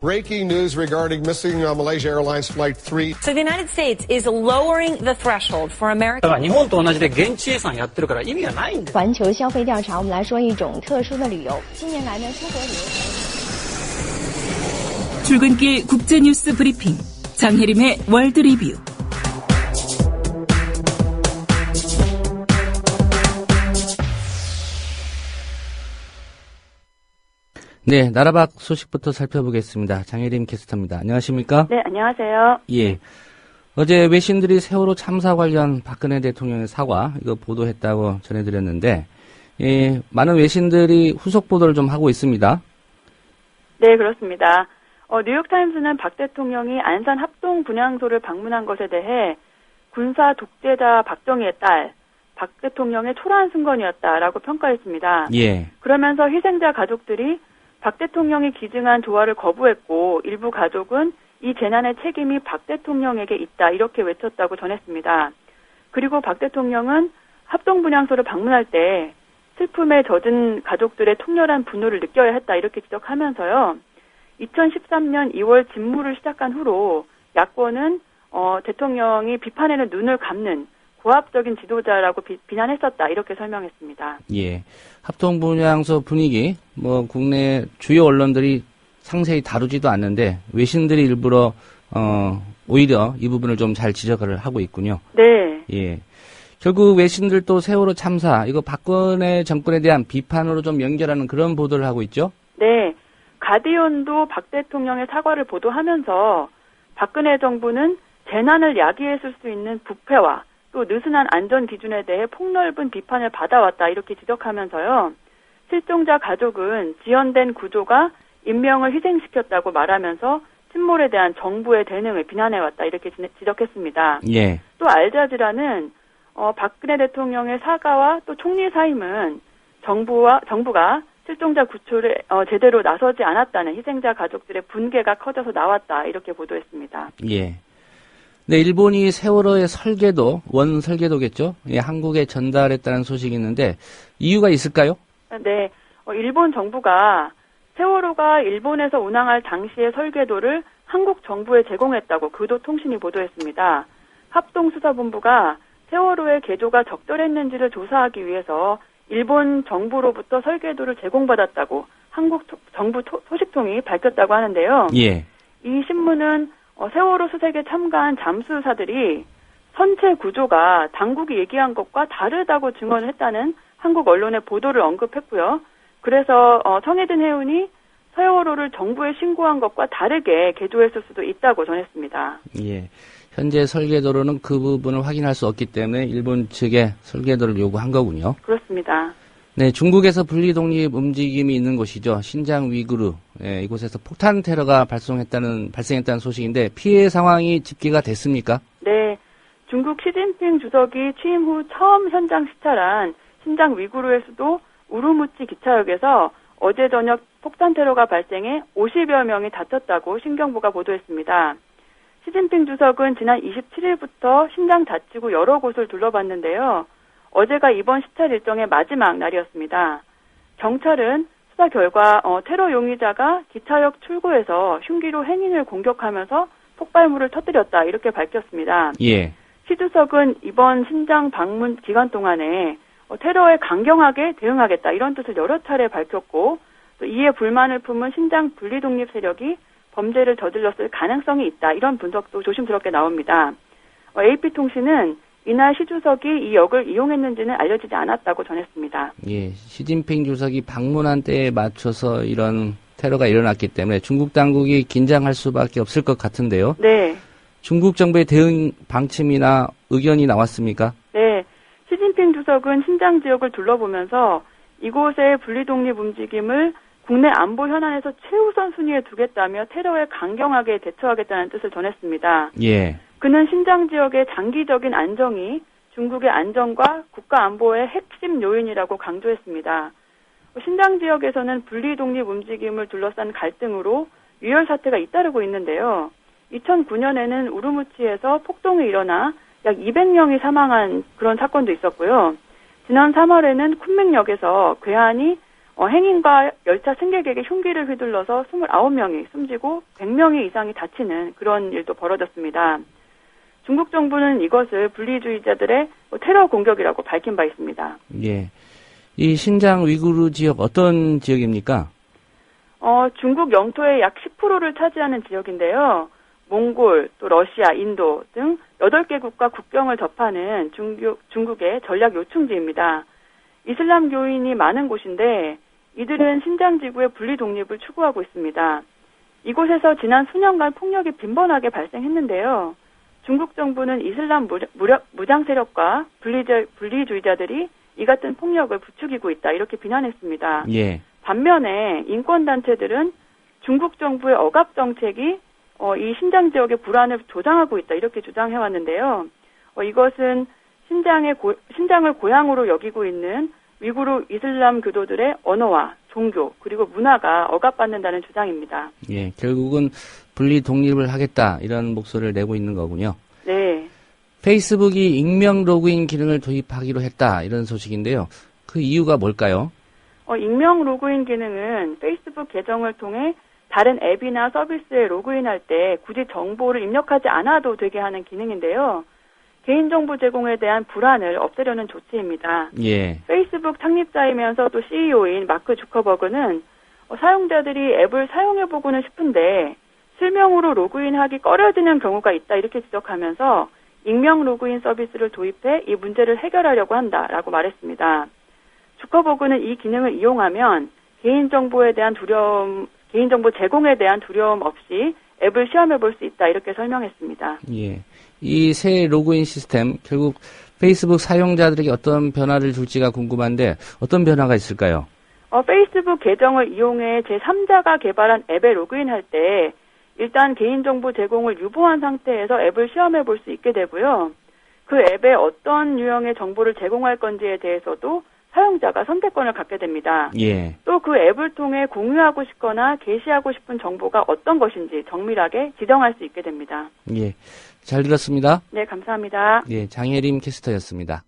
Breaking news regarding missing Malaysia Airlines Flight 3. So the United States is lowering the threshold for American. 日本と同じで現地生産やってるから意味がないんです。环球消费调查，我们来说一种特殊的旅游。近年来呢，出国旅游。 출근길 국제뉴스 브리핑 장혜림의 월드 리뷰. 네, 나라 밖 소식부터 살펴보겠습니다. 장혜림 캐스터입니다. 안녕하십니까? 네, 안녕하세요. 예. 어제 외신들이 세월호 참사 관련 박근혜 대통령의 사과, 이거 보도했다고 전해드렸는데, 예, 많은 외신들이 후속 보도를 좀 하고 있습니다. 네, 그렇습니다. 뉴욕타임스는 박 대통령이 안산 합동 분향소를 방문한 것에 대해 군사 독재자 박정희의 딸, 박 대통령의 초라한 승건이었다라고 평가했습니다. 예. 그러면서 희생자 가족들이 박 대통령이 기증한 조화를 거부했고 일부 가족은 이 재난의 책임이 박 대통령에게 있다 이렇게 외쳤다고 전했습니다. 그리고 박 대통령은 합동분향소를 방문할 때 슬픔에 젖은 가족들의 통렬한 분노를 느껴야 했다 이렇게 지적하면서요. 2013년 2월 집무를 시작한 후로 야권은 대통령이 비판에는 눈을 감는 고압적인 지도자라고 비난했었다 이렇게 설명했습니다. 예, 합동분향소 분위기 국내 주요 언론들이 상세히 다루지도 않는데 외신들이 일부러 오히려 이 부분을 좀 잘 지적을 하고 있군요. 네. 예, 결국 외신들도 세월호 참사 이거 박근혜 정권에 대한 비판으로 좀 연결하는 그런 보도를 하고 있죠. 네, 가디언도 박 대통령의 사과를 보도하면서 박근혜 정부는 재난을 야기했을 수 있는 부패와 또 느슨한 안전 기준에 대해 폭넓은 비판을 받아왔다 이렇게 지적하면서요. 실종자 가족은 지연된 구조가 인명을 희생시켰다고 말하면서 침몰에 대한 정부의 대응을 비난해왔다 이렇게 지적했습니다. 예. 또 알자지라는 박근혜 대통령의 사과와 또 총리 사임은 정부가 실종자 구출에 제대로 나서지 않았다는 희생자 가족들의 분개가 커져서 나왔다 이렇게 보도했습니다. 예. 네, 일본이 세월호의 설계도, 원 설계도겠죠? 예, 한국에 전달했다는 소식이 있는데 이유가 있을까요? 네, 일본 정부가 세월호가 일본에서 운항할 당시의 설계도를 한국 정부에 제공했다고 교도통신이 보도했습니다. 합동수사본부가 세월호의 개조가 적절했는지를 조사하기 위해서 일본 정부로부터 설계도를 제공받았다고 한국 정부 소식통이 밝혔다고 하는데요. 예. 이 신문은 세월호 수색에 참가한 잠수사들이 선체 구조가 당국이 얘기한 것과 다르다고 증언을 했다는 한국 언론의 보도를 언급했고요. 그래서 청해든 해운이 세월호를 정부에 신고한 것과 다르게 개조했을 수도 있다고 전했습니다. 예, 현재 설계도로는 그 부분을 확인할 수 없기 때문에 일본 측에 설계도를 요구한 거군요. 그렇습니다. 네, 중국에서 분리독립 움직임이 있는 곳이죠. 신장 위구르. 예, 이곳에서 폭탄 테러가 발생했다는 소식인데 피해 상황이 집계가 됐습니까? 네, 중국 시진핑 주석이 취임 후 처음 현장 시찰한 신장 위구르의 수도 우르무치 기차역에서 어제 저녁 폭탄 테러가 발생해 50여 명이 다쳤다고 신경부가 보도했습니다. 시진핑 주석은 지난 27일부터 신장 자치구 여러 곳을 둘러봤는데요. 어제가 이번 시찰 일정의 마지막 날이었습니다. 경찰은 수사 결과 테러 용의자가 기차역 출구에서 흉기로 행인을 공격하면서 폭발물을 터뜨렸다 이렇게 밝혔습니다. 예. 시 주석은 이번 신장 방문 기간 동안에 테러에 강경하게 대응하겠다 이런 뜻을 여러 차례 밝혔고 또 이에 불만을 품은 신장 분리독립 세력이 범죄를 저질렀을 가능성이 있다 이런 분석도 조심스럽게 나옵니다. AP통신은 이날 시 주석이 이 역을 이용했는지는 알려지지 않았다고 전했습니다. 예, 시진핑 주석이 방문한 때에 맞춰서 이런 테러가 일어났기 때문에 중국 당국이 긴장할 수밖에 없을 것 같은데요. 네. 중국 정부의 대응 방침이나 의견이 나왔습니까? 네. 시진핑 주석은 신장 지역을 둘러보면서 이곳의 분리독립 움직임을 국내 안보 현안에서 최우선 순위에 두겠다며 테러에 강경하게 대처하겠다는 뜻을 전했습니다. 예. 그는 신장 지역의 장기적인 안정이 중국의 안정과 국가 안보의 핵심 요인이라고 강조했습니다. 신장 지역에서는 분리독립 움직임을 둘러싼 갈등으로 유혈 사태가 잇따르고 있는데요. 2009년에는 우르무치에서 폭동이 일어나 약 200명이 사망한 그런 사건도 있었고요. 지난 3월에는 쿤밍역에서 괴한이 행인과 열차 승객에게 흉기를 휘둘러서 29명이 숨지고 100명이 이상이 다치는 그런 일도 벌어졌습니다. 중국 정부는 이것을 분리주의자들의 테러 공격이라고 밝힌 바 있습니다. 예. 이 신장 위구르 지역 어떤 지역입니까? 중국 영토의 약 10%를 차지하는 지역인데요. 몽골, 또 러시아, 인도 등 8개국과 국경을 접하는 중국의 전략 요충지입니다. 이슬람교인이 많은 곳인데 이들은 신장 지구의 분리 독립을 추구하고 있습니다. 이곳에서 지난 수년간 폭력이 빈번하게 발생했는데요. 중국 정부는 이슬람 무장 세력과 분리주의자들이 이 같은 폭력을 부추기고 있다 이렇게 비난했습니다. 예. 반면에 인권단체들은 중국 정부의 억압 정책이 이 신장 지역의 불안을 조장하고 있다 이렇게 주장해왔는데요. 이것은 신장을 고향으로 여기고 있는 위구르 이슬람 교도들의 언어와 종교 그리고 문화가 억압받는다는 주장입니다. 예, 결국은 분리 독립을 하겠다 이런 목소리를 내고 있는 거군요. 네. 페이스북이 익명 로그인 기능을 도입하기로 했다 이런 소식인데요. 그 이유가 뭘까요? 익명 로그인 기능은 페이스북 계정을 통해 다른 앱이나 서비스에 로그인할 때 굳이 정보를 입력하지 않아도 되게 하는 기능인데요. 개인정보 제공에 대한 불안을 없애려는 조치입니다. 예. 페이스북 창립자이면서 또 CEO인 마크 주커버그는 사용자들이 앱을 사용해보고는 싶은데 실명으로 로그인하기 꺼려지는 경우가 있다 이렇게 지적하면서 익명 로그인 서비스를 도입해 이 문제를 해결하려고 한다라고 말했습니다. 주커버그는 이 기능을 이용하면 개인정보 제공에 대한 두려움 없이 앱을 시험해 볼 수 있다 이렇게 설명했습니다. 예. 이 새 로그인 시스템 결국 페이스북 사용자들에게 어떤 변화를 줄지가 궁금한데 어떤 변화가 있을까요? 페이스북 계정을 이용해 제3자가 개발한 앱에 로그인할 때 일단 개인정보 제공을 유보한 상태에서 앱을 시험해 볼 수 있게 되고요. 그 앱에 어떤 유형의 정보를 제공할 건지에 대해서도 사용자가 선택권을 갖게 됩니다. 예. 또 그 앱을 통해 공유하고 싶거나 게시하고 싶은 정보가 어떤 것인지 정밀하게 지정할 수 있게 됩니다. 예. 잘 들었습니다. 네, 감사합니다. 예, 장혜림 캐스터였습니다.